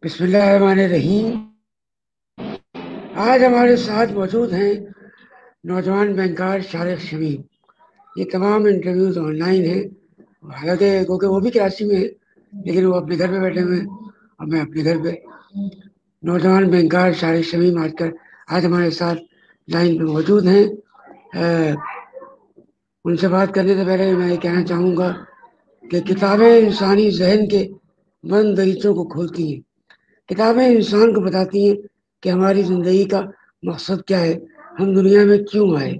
بسم اللہ الرحمن الرحیم. آج ہمارے ساتھ موجود ہیں نوجوان بینکار شارق شمیم. یہ تمام انٹرویوز آن لائن ہیں، حالانکہ کیونکہ وہ بھی کراچی میں ہیں لیکن وہ اپنے گھر پہ بیٹھے ہوئے ہیں اور میں اپنے گھر پہ. نوجوان بینکار شارق شمیم آج ہمارے ساتھ لائن پہ موجود ہیں. ان سے بات کرنے سے پہلے میں یہ کہنا چاہوں گا کہ کتابیں انسانی ذہن کے بند دریچوں کو کھولتی ہیں. کتابیں انسان کو بتاتی ہیں کہ ہماری زندگی کا مقصد کیا ہے، ہم دنیا میں کیوں آئے.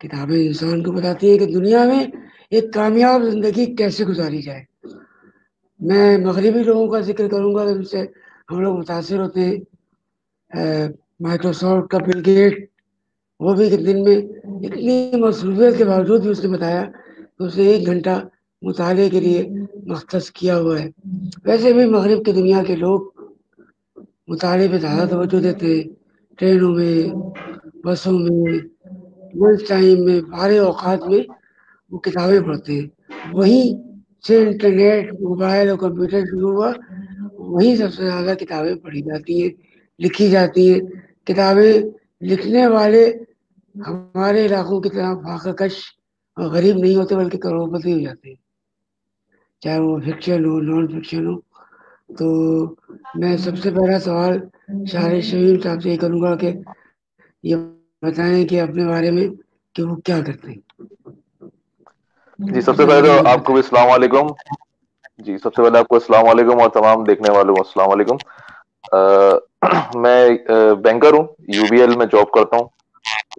کتابیں انسان کو بتاتی ہیں کہ دنیا میں ایک کامیاب زندگی کیسے گزاری جائے. میں مغربی لوگوں کا ذکر کروں گا، جن سے ہم لوگ متاثر ہوتے ہیں. مائکروسافٹ کا بل گیٹ، وہ بھی دن میں اتنی مصروفیت کے باوجود بھی اس نے بتایا کہ اسے 1 گھنٹہ مطالعے کے لیے مختص کیا ہوا ہے. ویسے بھی مغرب کی دنیا کے لوگ مطالعے پہ زیادہ توجہ دیتے ہیں. ٹرینوں میں، بسوں میں، لنچ ٹائم میں، فارغ اوقات میں وہ کتابیں پڑھتے ہیں. وہیں سے انٹرنیٹ، موبائل اور کمپیوٹر شروع ہوا، وہیں سب سے زیادہ کتابیں پڑھی جاتی ہیں، لکھی جاتی ہیں. کتابیں لکھنے والے ہمارے علاقوں کی طرح فاقہ کش اور غریب نہیں ہوتے بلکہ کروڑپتی ہو جاتے ہیں، چاہے وہ فکشن ہو نان فکشن ہو. تو میں سب سے پہلا سوال شارق شمیم صاحب سے یہ کروں گا کہ یہ بتائیں کہ اپنے بارے میں کہ وہ کیا کرتے ہیں. جی سب سے پہلے تو آپ کو بھی السلام علیکم. جی سب سے پہلے آپ کو السلام علیکم اور تمام دیکھنے والوں کو السلام علیکم. میں بینکر ہوں، یو بی ایل میں جاب کرتا ہوں.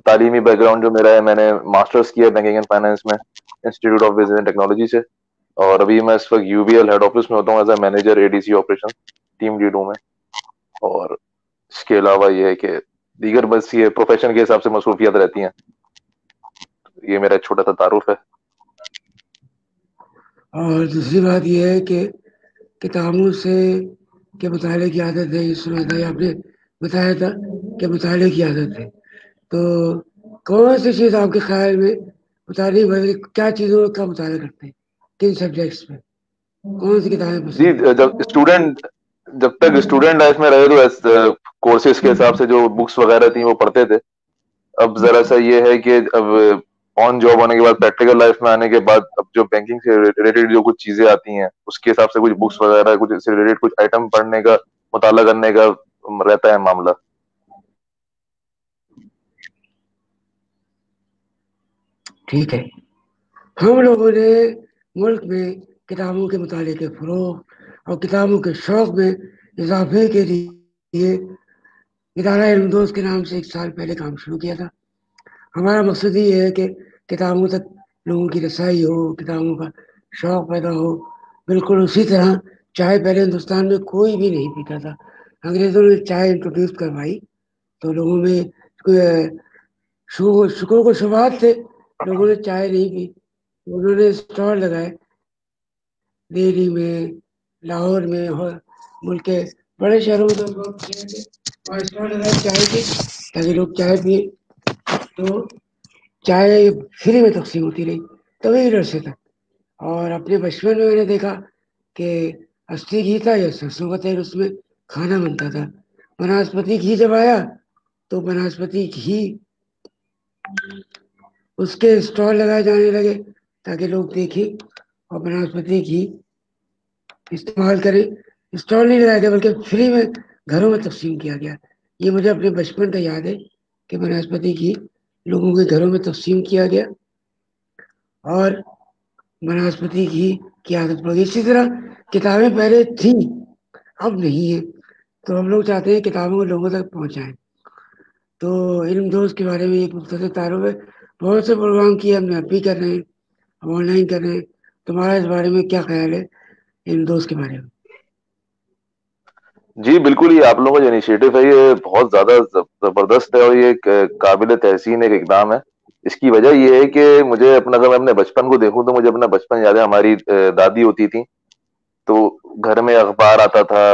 تعلیمی بیک گراؤنڈ جو میرا ہے، میں نے ماسٹرز کیا بینکنگ اینڈ فائنانس میں institute of business and technology سے، اور ابھی میں اس وقت U B L head office میں ہوتا ہوں as a manager A D C operation team lead ہوں میں. اور اس کے علاوہ یہ ہے کہ دیگر بس یہ پروفیشن کے حساب سے مصروفیات رہتی ہیں. یہ میرا ایک چھوٹا سا تعارف ہے. اور دوسری بات یہ ہے کہ کتابوں سے کہ مطالعے کی عادت ہے. سنا تھا آپ نے بتایا تھا کہ مطالعے کی عادت ہے، تو کون سی چیز آپ کے خیال میں مطالعے کیا چیزوں کا مطالعہ کرتے ہیں، کن سبجیکٹس میں، کون سی کتابیں جی پسند ہیں؟ جب تک اسٹوڈنٹ لائف میں رہے تو کورسز کے حساب سے جو بکس وغیرہ تھیں وہ پڑھتے تھے. اب ذرا سا یہ ہے کہ اب آن جاب ہونے کے بعد، پریکٹیکل لائف میں آنے کے بعد، اب جو بینکنگ سے ریلیٹڈ جو کچھ چیزیں آتی ہیں اس کے حساب سے کچھ بکس وغیرہ، کچھ اس سے ریلیٹڈ کچھ آئٹم پڑھنے کا، مطالعہ کرنے کا رہتا ہے معاملہ. ٹھیک ہے. ہم لوگوں نے ملک میں کتابوں کے مطالعے کے فروغ اور کتابوں کے شوق میں اضافے کے لیے ادارہ علم دوست کے نام سے 1 سال پہلے کام شروع کیا تھا. ہمارا مقصد یہ ہے کہ کتابوں تک لوگوں کی رسائی ہو، کتابوں کا شوق پیدا ہو. بالکل اسی طرح چائے پہلے ہندوستان میں کوئی بھی نہیں پیتا تھا. انگریزوں نے چائے انٹروڈیوس کروائی تو لوگوں میں شکوک و شبہات تھے، لوگوں نے چائے نہیں پی. انہوں نے اسٹال لگائے دہلی میں، لاہور میں اور ملک کے بڑے شہروں میں، اور اسٹال لگائے چائے کے تاکہ لوگ چائے پیے. تو چائے فری میں تقسیم ہوتی رہی طویل عرصے تک. اور اپنے بچپن میں نے دیکھا کہ اصلی گھی تھا یا سرسوں کا تیل، اس میں کھانا بنتا تھا. بناسپتی گھی جب آیا تو بناسپتی گھی اس کے اسٹال لگائے جانے لگے تاکہ لوگ دیکھیں اور بناسپتی گھی استعمال کریں. اسٹال نہیں لگائے گئے بلکہ فری میں گھروں میں تقسیم کیا گیا. یہ مجھے اپنے بچپن کا یاد ہے کہ بناسپتی گھی لوگوں کے گھروں میں تقسیم کیا گیا اور بناسپتی گھی کی عادت پڑ گئی. اسی طرح کتابیں پہلے تھیں، اب نہیں ہے، تو ہم لوگ چاہتے ہیں کتابوں کو لوگوں تک پہنچائیں. تو علم دوست کے بارے میں ایک مختصر تعارف ہے. بہت سے پروگرام کیے ہم نے، اب بھی کر رہے ہیں، ہم آن لائن کر رہے ہیں. تمہارا اس بارے میں کیا خیال ہے، علم دوست کے بارے میں؟ جی بالکل، یہ آپ لوگوں کا جو انیشیٹو ہے یہ بہت زیادہ زبردست ہے، اور یہ ایک قابل تحسین ایک اقدام ہے. اس کی وجہ یہ ہے کہ مجھے اگر میں اپنے بچپن کو دیکھوں تو مجھے اپنا بچپن یاد ہے. ہماری دادی ہوتی تھی تو گھر میں اخبار آتا تھا،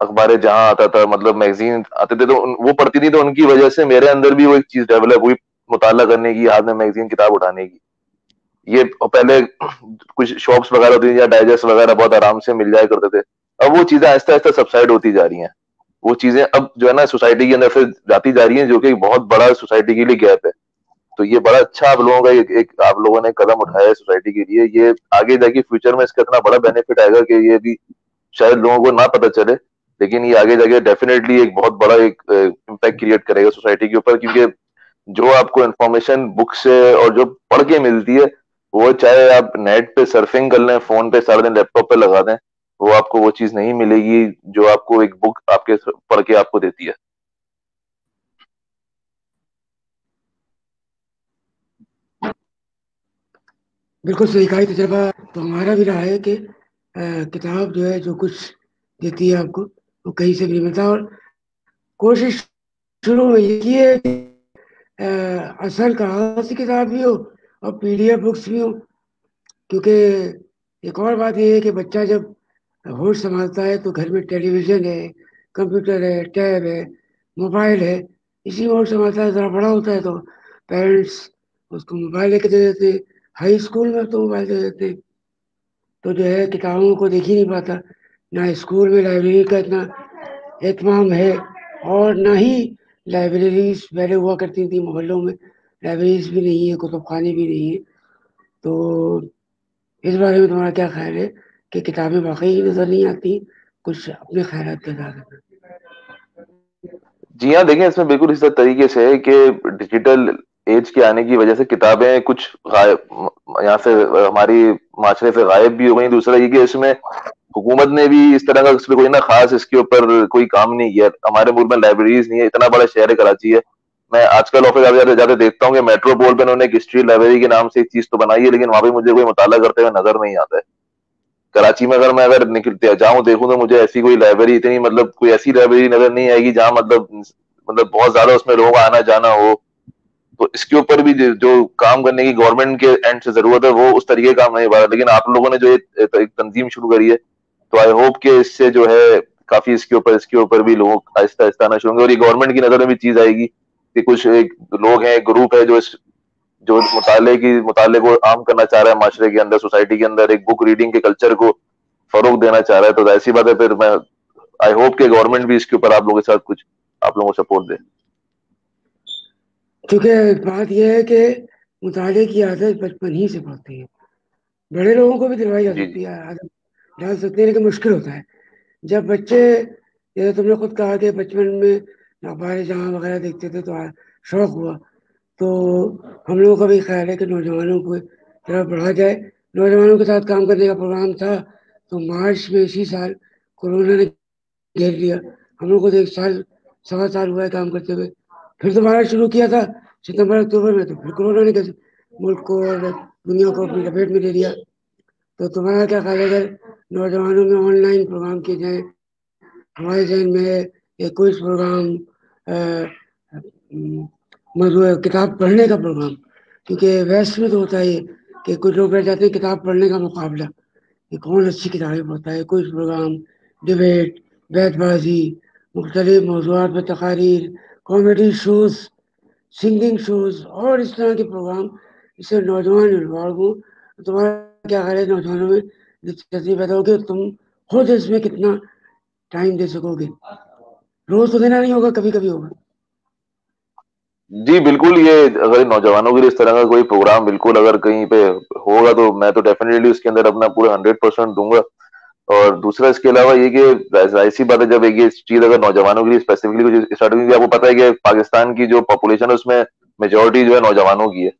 اخبار جہاں آتا تھا، مطلب میگزین آتے تھے تو وہ پڑھتی تھی، تو ان کی وجہ سے میرے اندر بھی وہ ایک چیز ڈیولپ ہوئی، مطالعہ کرنے کی، ہاتھ میں میگزین کتاب اٹھانے کی. یہ پہلے کچھ شاپس وغیرہ ہوتی تھی یا ڈائجسٹ وغیرہ بہت آرام سے مل جایا کرتے تھے. اب وہ چیزیں آہستہ آہستہ سبسائڈ ہوتی جا رہی ہیں. وہ چیزیں اب جو ہے نا سوسائٹی کے اندر سے جاتی جا رہی ہیں, جو کہ ایک بہت بڑا سوسائٹی کے لیے گیپ ہے. تو یہ بڑا اچھا آپ لوگوں کا ایک آپ لوگوں نے قدم اٹھایا ہے سوسائٹی کے لیے. یہ آگے جا کے فیوچر میں اس کا اتنا بڑا بینیفٹ آئے گا کہ یہ بھی شاید لوگوں کو نہ پتہ چلے, لیکن یہ آگے جا کے ڈیفینیٹلی ایک بہت بڑا ایک امپیکٹ کریٹ کرے گا سوسائٹی کے اوپر. کیونکہ جو آپ کو انفارمیشن بک سے اور جو پڑھ کے ملتی ہے, وہ چاہے آپ نیٹ پہ سرفنگ کر لیں, فون پہ سارا دن لیپ ٹاپ پہ لگا دیں, وہ آپ کو وہ چیز نہیں ملے گی جو آپ کو ایک بک آپ کے پڑھ کے آپ کو دیتی ہے. بالکل صحیح کہا. تجربہ تو ہمارا بھی رہا ہے کہ کتاب جو ہے جو کچھ دیتی ہے آپ کو وہ کہیں سے بھی نہیں ملتا. اور کوشش شروع میں یہ کی ہے کہ اصل کاغذ کی کتاب بھی ہو اور PDF بکس بھی ہو. کیونکہ ایک اور بات یہ ہے کہ بچہ جب ہوش سنبھالتا ہے تو گھر میں ٹیلی ویژن ہے, کمپیوٹر ہے, ٹیب ہے, موبائل ہے, اسی میں ہوش سنبھالتا ہے. ذرا بڑا ہوتا ہے تو پیرنٹس اس کو موبائل لے کے دے دیتے ہیں, ہائی اسکول میں تو موبائل دے دیتے ہیں, تو جو ہے کتابوں کو دیکھ ہی نہیں پاتا. نہ اسکول میں لائبریری کا اتنا اہتمام ہے, اور نہ ہی لائبریریز پہلے ہوا کرتی تھیں محلوں میں, لائبریریز بھی نہیں ہے, کتب خانے بھی نہیں ہے. تو اس بارے میں تمہارا کیا خیال ہے کہ کتابیں واقعی نظر نہیں آتی؟ کچھ اپنے خیالات کے ساتھ. جی ہاں, دیکھیں اس میں بالکل اس طریقے سے ہے کہ ڈیجیٹل ایج کے آنے کی وجہ سے کتابیں کچھ غائب یہاں سے ہماری معاشرے سے غائب بھی ہو گئی. دوسرا یہ کہ اس میں حکومت نے بھی اس طرح کا اس میں کوئی نہ خاص اس کے اوپر کوئی کام نہیں کیا. ہمارے ملک میں لائبریریز نہیں ہے, اتنا بڑا شہر ہے کراچی ہے. میں آج کل آفس جاتے دیکھتا ہوں کہ میٹرو پول پہ انہوں نے ایک ہسٹری لائبریری کے نام سے ایک چیز تو بنائی ہے, لیکن وہاں پہ مجھے کوئی مطالعہ کرتے ہوئے نظر نہیں آتا ہے. کراچی میں اگر نکلتے جاؤں دیکھوں تو مجھے ایسی کوئی لائبریری اتنی مطلب کوئی ایسی لائبریری نظر نہیں آئے گی جہاں مطلب بہت زیادہ اس میں لوگوں کا آنا جانا ہو. تو اس کے اوپر بھی جو کام کرنے کی گورنمنٹ کے اینڈ سے ضرورت ہے وہ اس طریقے کا کام نہیں ہو رہا. لیکن آپ لوگوں نے جو ایک تنظیم شروع کری ہے, تو آئی ہوپ کہ اس سے جو ہے کافی اس کے اوپر بھی لوگ آہستہ آہستہ آنا شروع ہوں گے, اور یہ گورنمنٹ کی نظر میں بھی چیز آئے گی کہ کچھ ایک لوگ ہیں, ایک گروپ ہے جو مطالعے کو عام کرنا چاہ رہا ہے معاشرے کے اندر, سوسائٹی کے اندر ایک بک ریڈنگ کے کلچر کو فروغ دینا چاہ رہا ہے. تو ایسی بات ہے, پھر میں آئی ہوپ کہ گورنمنٹ بھی اس کے اوپر آپ لوگوں کے ساتھ کچھ آپ لوگوں کو سپورٹ دے. کیونکہ بات یہ ہے کہ مطالعے کی عادت بچپن ہی سے پڑتی ہے. بڑے لوگوں کو بھی دلوائی جا جی جی سکتی ہے, عادت ڈال سکتے ہیں, لیکن مشکل ہوتا ہے جب بچے, جیسے تم نے خود کہا کہ بچپن میں اخبار جہاں وغیرہ دیکھتے تھے تو شوق ہوا, تو ہم لوگوں کا بھی خیال ہے کہ نوجوانوں کو طرف بڑھا جائے. نوجوانوں کے ساتھ کام کرنے کا پروگرام تھا, تو مارچ میں اسی سال کورونا نے گھیر لیا. ہم لوگ کو تو 1 سال 1.25 سال ہوا ہے کام کرتے ہوئے. پھر دوبارہ شروع کیا تھا ستمبر اکتوبر میں, تو پھر کورونا نے ملک کو اور دنیا کو اپنی لپیٹ میں لے لیا. تو تمہارا کیا خیال ہے اگر نوجوانوں میں آن لائن پروگرام کیے جائیں؟ ہمارے ذہن میں ایک کوئز پروگرام, موضوع کتاب پڑھنے کا پروگرام, کیونکہ ویسٹ میں تو ہوتا ہے کہ کچھ لوگ بیٹھ جاتے ہیں کتاب پڑھنے کا مقابلہ کہ کون اچھی کتابیں پڑھتا ہے. کوئز پروگرام, ڈبیٹ, بیت بازی, مختلف موضوعات پر تقاریر, کامیڈی شوز, سنگنگ شوز اور اس طرح کے پروگرام, اس سے نوجوان انوالو ہوں. تمہارا کیا خیال ہے نوجوانوں میں دلچسپی پیدا ہوگی؟ تم خود اس میں کتنا ٹائم دے سکو گے؟ روز تو دینا نہیں ہوگا, کبھی کبھی ہوگا. جی بالکل, یہ اگر نوجوانوں کے لیے اس طرح کا کوئی پروگرام بالکل اگر کہیں پہ ہوگا تو میں تو ڈیفینیٹلی اس کے اندر اپنا پورا 100% دوں گا. اور دوسرا اس کے علاوہ یہ کہ ایسی بات ہے, جب ایک یہ چیز اگر نوجوانوں کے لیے اسپیسیفکلی کچھ اسٹارٹ ہوئی, آپ کو پتا ہے کہ پاکستان کی جو پاپولیشن ہے اس میں میجورٹی جو ہے نوجوانوں کی ہے.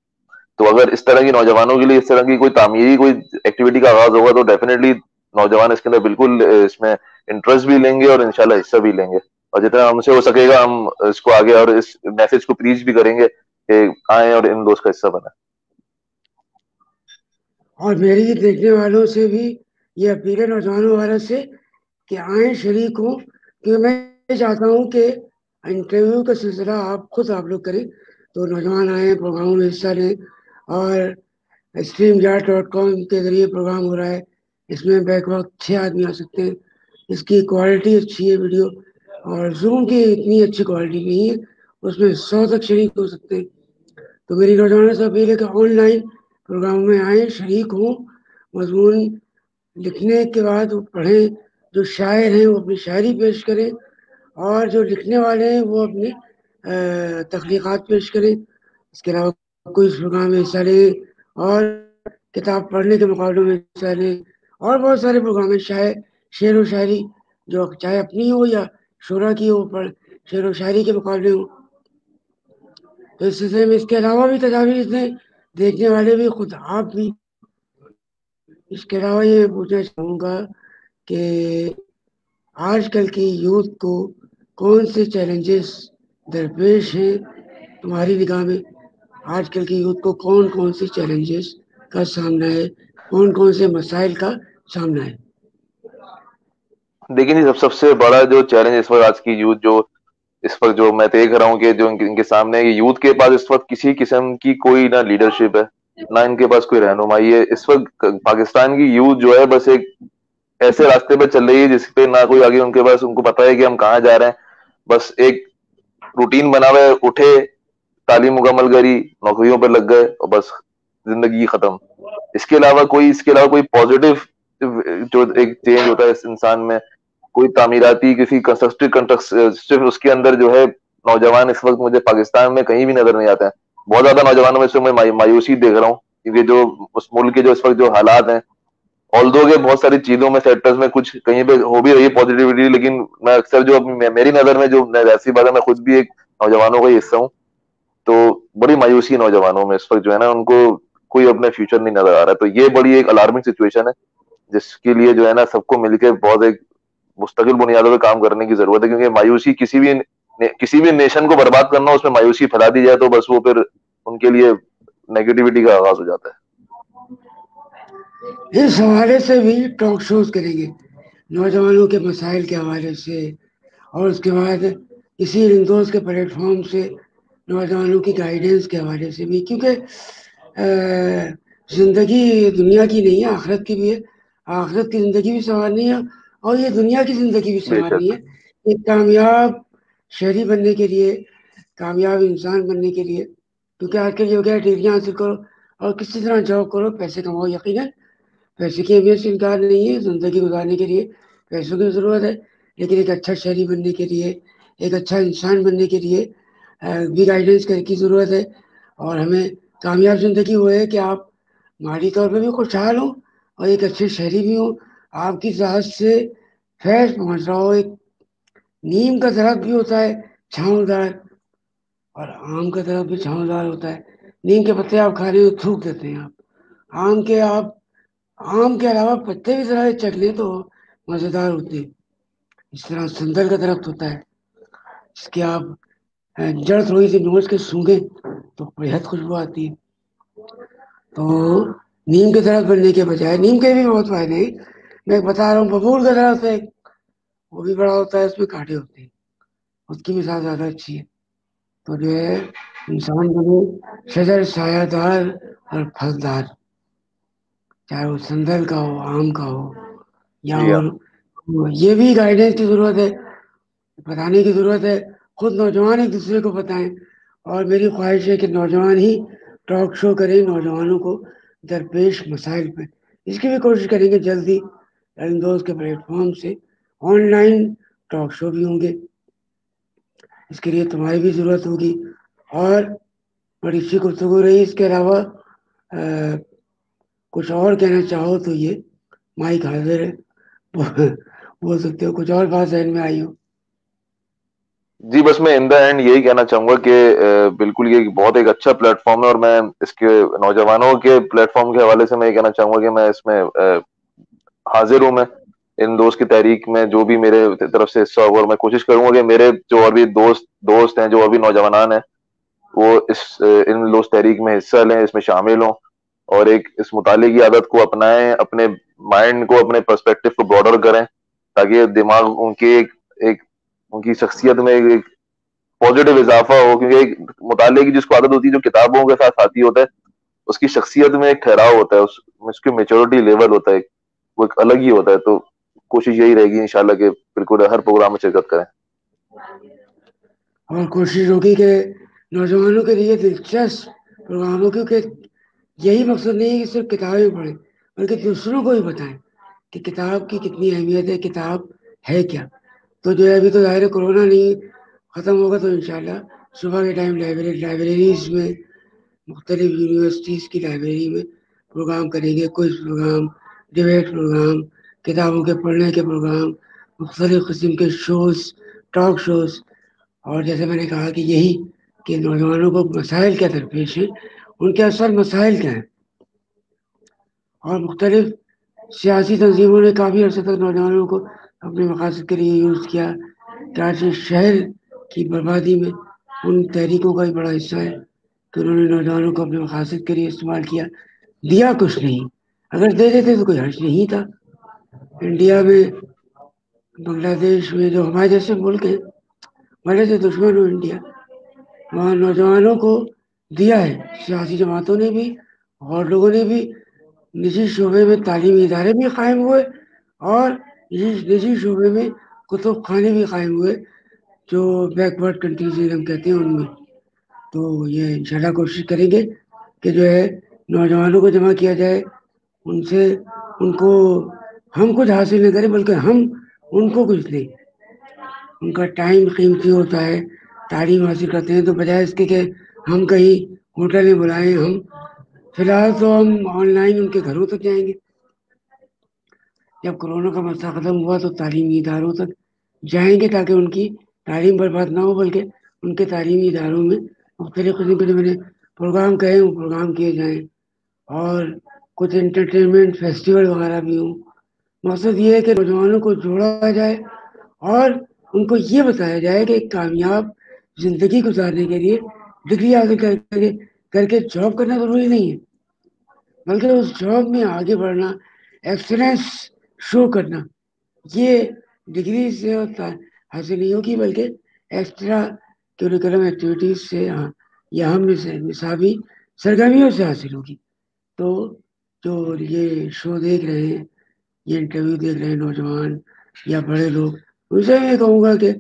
تو اگر اس طرح کی نوجوانوں کے لیے اس طرح کی کوئی تعمیری کوئی ایکٹیویٹی کا آغاز ہوگا, تو ڈیفینیٹلی نوجوان اس کے اندر بالکل اس میں انٹرسٹ بھی لیں گے اور انشاءاللہ حصہ بھی لیں گے. اور جتنا ہم سے ہو سکے گا ہم اس کو آگے اور اس میسج کو پریچ بھی کریں گے کہ آئیں اور ان دوست کا حصہ بنیں. اور میری دیکھنے والوں سے بھی یہ اپیل ہے, نوجوانوں وغیرہ سے, کہ آئیں, شریک ہوں. کیونکہ میں چاہتا ہوں کہ انٹرویو کا سلسلہ آپ لوگ کریں, تو نوجوان آئیں, پروگراموں میں حصہ لیں. اور StreamYard.com کے ذریعے پروگرام ہو رہا ہے, اس میں بیک وقت 6 آدمی آ سکتے ہیں. اس کی کوالٹی اچھی ہے ویڈیو, اور زوم کی اتنی اچھی کوالٹی نہیں ہے, اس میں 100 تک شریک ہو سکتے ہیں. تو میری نوجوانوں سے اپیل ہے کہ آن لائن پروگراموں میں آئیں, شریک ہوں, مضمون لکھنے کے بعد پڑھیں, جو شاعر ہیں وہ اپنی شاعری پیش کریں اور جو لکھنے والے ہیں وہ اپنی تخلیقات پیش کریں. اس کے علاوہ کوئی اس پروگرام میں حصہ لیں اور کتاب پڑھنے کے مقابلوں میں حصہ لیں اور بہت سارے پروگرام ہیں شعر و شاعری جو چاہے اپنی ہو یا شعرا کی ہو شعر و شاعری کے مقابلے ہوں. تو اس سلسلے میں اس کے علاوہ بھی تجاویز دیں دیکھنے والے بھی خود آپ بھی. اس کے علاوہ یہ پوچھنا چاہوں گا کہ آج کل کی یوتھ کو کون سے چیلنجز درپیش ہیں تمہاری نگاہ میں؟ آج کل کی یوتھ کو کون سے چیلنجز کا سامنا ہے, کون سے مسائل کا سامنا ہے؟ دیکھیں سب سے بڑا جو چیلنج اس وقت آج کی یوتھ جو اس وقت جو میں دیکھ رہا ہوں کہ جو ان کے سامنے ہے, یوتھ کے پاس اس وقت کسی قسم کی کوئی نہ لیڈرشپ ہے نہ ان کے پاس کوئی رہنمائی ہے. اس وقت پاکستان کی یوتھ جو ہے بس ایک ایسے راستے پہ چل رہی ہے جس پہ نہ کوئی آگے ان کے پاس ان کو پتا ہے کہ ہم کہاں جا رہے ہیں. بس ایک روٹین بنا ہوا ہے, اٹھے, تعلیم مکمل کری, نوکریوں پہ لگ گئے اور بس زندگی ختم. اس کے علاوہ کوئی پازیٹیو جو ایک چینج ہوتا ہے اس انسان میں, کوئی تعمیراتی کسی کنسٹرکٹیو اس کے اندر جو ہے نوجوان اس وقت مجھے پاکستان میں کہیں بھی نظر نہیں آتے ہیں. بہت زیادہ نوجوانوں میں سے میں مایوسی دیکھ رہا ہوں کیونکہ جو اس ملک کے جو اس وقت جو حالات ہیں, آلدو کہ بہت ساری چیزوں میں سیکٹرز میں کچھ کہیں پہ ہو بھی رہی ہے پازیٹیوٹی, لیکن میں اکثر جو میری نظر میں جو ایسی بات ہے, میں خود بھی ایک نوجوانوں کا ہی حصہ ہوں, تو بڑی مایوسی ہے نوجوانوں میں اس وقت جو ہے نا, ان کو کوئی اپنا فیوچر نہیں نظر آ رہا ہے. تو یہ بڑی ایک الارمنگ سچویشن ہے جس کے لیے جو ہے نا سب کو مل کے بہت ایک مستقل بنیادوں پہ کام کرنے کی ضرورت ہے. کیونکہ مایوسی کسی بھی نیشن کو برباد کرنا, اس میں مایوسی پھیلا دی جائے تو بس وہ پھر ان کے لیے نیگیٹیوٹی کا آغاز ہو جاتا ہے. اس حوالے سے بھی ٹاک شوز کریں گے نوجوانوں کے مسائل کے حوالے سے, اور اس کے بعد اسی رندوز کے پلیٹ فارم سے نوجوانوں کی گائیڈنس کے حوالے سے بھی, کیونکہ زندگی دنیا کی نہیں ہے, آخرت کی بھی ہے. آخرت کی زندگی بھی سنوارنی ہے اور یہ دنیا کی زندگی بھی بے سنوارنی شک. ہے. ایک کامیاب شہری بننے کے لیے, کامیاب انسان بننے کے لیے, کیونکہ آج کل یہ ہو گیا ڈگریاں حاصل کرو اور کسی طرح جاب کرو, پیسے کماؤ. یقیناً پیسے کی اہمیت سے انکار نہیں ہے, زندگی گزارنے کے لیے پیسوں کی ضرورت ہے, لیکن ایک اچھا شہری بننے کے لیے, ایک اچھا انسان بننے کے لیے بھی گائیڈنس کی ضرورت ہے. اور ہمیں کامیاب زندگی وہ ہے کہ آپ مالی طور پہ بھی خوشحال ہوں اور ایک اچھے شہری بھی ہوں, آپ کی ذات سے فیض پہنچ رہا ہو. ایک نیم کا درخت بھی ہوتا ہے چھاؤں دار, اور آم کا درخت بھی چھاؤں دار ہوتا ہے. نیم کے پتے آپ کھا رہے ہو تھوک دیتے ہیں, آم کے علاوہ پتے بھی ذرا چکھ لیں تو مزیدار ہوتے ہیں. اس طرح سندل کا درخت ہوتا ہے, اس کے آپ جڑ تھوڑی سی نوچ کے سونگیں تو بےحد خوشبو آتی ہے. تو نیم کے درخت بننے کے بجائے, نیم کے بھی بہت فائدے ہیں, میں بتا رہا ہوں. ببول کا درخت ہے, وہ بھی بڑا ہوتا ہے, اس میں کانٹے ہوتے ہیں, اس کی مثال زیادہ اچھی ہے. تو جو ہے انسان بنے شجر سایہ دار اور پھلدار, چاہے وہ سندل کا ہو, آم کا ہو یا جی ہاں. اور یہ بھی گائیڈنس کی ضرورت ہے, بتانے کی ضرورت ہے. خود نوجوان ایک دوسرے کو بتائیں, اور میری خواہش ہے کہ نوجوان ہی ٹاک شو کریں نوجوانوں کو درپیش مسائل پہ. اس کی بھی کوشش کریں گے جلدی دوست کے پلیٹ فارم سے آن لائن ٹاک شو بھی ہوں گے. اس کے لیے تمہاری بھی ضرورت ہوگی اور بڑی اچھی گفتگو رہی. اس کے علاوہ کچھ اور کہنا چاہو تو یہ مائک حاضر ہے, بول سکتے ہو, کچھ اور بات ذہن میں آئی ہو. جی بس میں ان دا اینڈ یہی کہنا چاہوں گا کہ بالکل یہ بہت ایک اچھا پلیٹ فارم ہے, اور میں اس کے نوجوانوں کے پلیٹ فارم کے حوالے سے میں یہ کہنا چاہوں گا کہ میں اس میں حاضر ہوں. میں ان دوست کی تحریک میں جو بھی میرے طرف سے حصہ ہوگا, اور میں کوشش کروں گا کہ میرے جو ابھی دوست ہیں, جو ابھی نوجوان ہیں, وہ ان دوست تحریک میں حصہ لیں, اس میں شامل ہوں, اور ایک اس مطالعے کی عادت کو اپنائیں, اپنے مائنڈ کو, اپنے پرسپیکٹو کو براڈر کریں, تاکہ دماغ ان کی شخصیت میں ایک پازیٹیو اضافہ ہو. کیونکہ ایک مطالعے کی جس کو عادت ہوتی ہے, جو کتابوں کے ساتھ ساتھی ہوتا ہے, اس کی شخصیت میں ایک ٹھہراؤ ہوتا ہے, اس کی میچورٹی لیول ہوتا ہے, وہ ایک الگ ہی ہوتا ہے. تو کوشش یہی رہے گی انشاءاللہ کہ بالکل ہر پروگرام میں شرکت کریں. اور کوشش ہوگی کہ نوجوانوں کے لیے دلچسپ پروگرام ہو, کیونکہ یہی مقصد نہیں ہے کہ صرف کتابیں پڑھیں بلکہ دوسروں کو بھی بتائیں کہ کتاب کی کتنی اہمیت ہے، کتاب ہے کیا. تو جو ہے ابھی تو ظاہر کورونا نہیں ختم ہوگا تو انشاءاللہ صبح کے ٹائم لائبریریز میں، مختلف یونیورسٹیز کی لائبریری میں پروگرام کریں گے، کوئی پروگرام، ڈبیٹ پروگرام، کتابوں کے پڑھنے کے پروگرام، مختلف قسم کے شوز، ٹاک شوز. اور جیسے میں نے کہا کہ یہی کہ نوجوانوں کو مسائل کیا درپیش ہیں، ان کے اصل مسائل کیا ہیں. اور مختلف سیاسی تنظیموں نے کافی عرصے تک نوجوانوں کو اپنے مقاصد کے لیے یوز کیا. کراچی شہر کی بربادی میں ان تحریکوں کا بھی بڑا حصہ ہے کہ انہوں نے نوجوانوں کو اپنے مقاصد کے لیے استعمال کیا. دیا کچھ نہیں، اگر دے دیتے تو کوئی حرج نہیں تھا. انڈیا میں، بنگلہ دیش میں، جو ہمارے جیسے ملک ہیں، ہمارے جیسے دشمن ہو انڈیا، وہاں نوجوانوں کو دیا ہے. سیاسی جماعتوں نے بھی اور لوگوں نے بھی. نجی شعبے میں تعلیمی ادارے بھی قائم ہوئے اور نجی شعبے میں کتب خانے بھی قائم ہوئے، جو بیکورڈ کنٹریز ہم کہتے ہیں ان میں. تو یہ انشاءاللہ کوشش کریں گے کہ جو ہے نوجوانوں کو جمع کیا جائے، ان سے ان کو ہم کچھ حاصل نہ کریں بلکہ ہم ان کو کچھ دیں. ان کا ٹائم قیمتی ہوتا ہے، تعلیم حاصل کرتے ہیں تو بجائے اس کے کہ ہم کہیں ہوٹل میں بلائیں، ہم فی الحال تو ہم آن لائن ان کے گھروں تک جائیں گے. جب کورونا کا مسئلہ ختم ہوا تو تعلیمی اداروں تک جائیں گے تاکہ ان کی تعلیم برباد نہ ہو، بلکہ ان کے تعلیمی اداروں میں مختلف قسم کے جو میں نے پروگرام کہے وہ پروگرام کیے جائیں اور کچھ انٹرٹینمنٹ فیسٹیول وغیرہ بھی ہوں. مقصد یہ ہے کہ نوجوانوں کو جوڑا جائے اور ان کو یہ بتایا جائے کہ ایک کامیاب زندگی گزارنے کے لیے ڈگری حاصل کر کے جاب کرنا ضروری نہیں ہے، بلکہ اس جاب میں آگے بڑھنا، ایکسلنس شو کرنا، یہ ڈگری سے حاصل نہیں ہوگی بلکہ ایکسٹرا کریکولم ایکٹیویٹیز سے یا ہم نصابی سرگرمیوں سے حاصل ہوگی. تو جو یہ شو دیکھ رہے ہیں، یہ انٹرویو دیکھ رہے ہیں نوجوان یا بڑے لوگ، ان سے میں کہوں گا کہ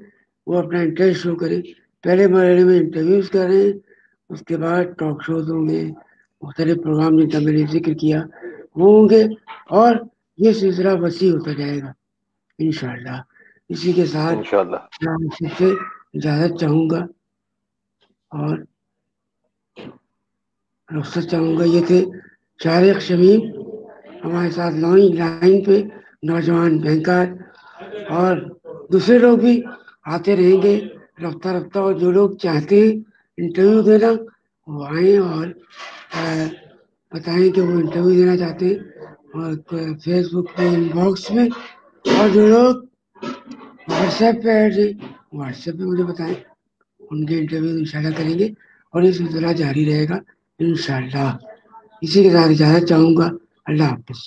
وہ اپنا انٹرسٹ شو کریں. پہلے مرحلے میں انٹرویوز کر رہے ہیں، اس کے بعد ٹاک شوز ہوں گے، مختلف پروگرام جن کا میں نے ذکر کیا وہ ہوں گے اور یہ سلسلہ وسیع ہوتا جائے گا انشاءاللہ. اسی کے ساتھ انشاءاللہ میں سب سے اجازت چاہوں گا اور رخصت چاہوں گا. یہ تھے شارق شمیم ہمارے ساتھ لائن پہ، نوجوان بینکار، اور دوسرے لوگ بھی آتے رہیں گے رفتہ رفتہ. اور جو لوگ چاہتے ہیں انٹرویو دینا وہ آئیں اور بتائیں کہ وہ انٹرویو دینا چاہتے ہیں، اور فیس بک پہ ان باکس میں، اور جو لوگ واٹس ایپ پہ ایڈ ہیں واٹس ایپ پہ مجھے بتائیں، ان کے انٹرویو انشاءاللہ کریں گے اور یہ سلسلہ جاری رہے گا انشاءاللہ. اسی کے ساتھ اجازت چاہوں گا. اللہ حافظ.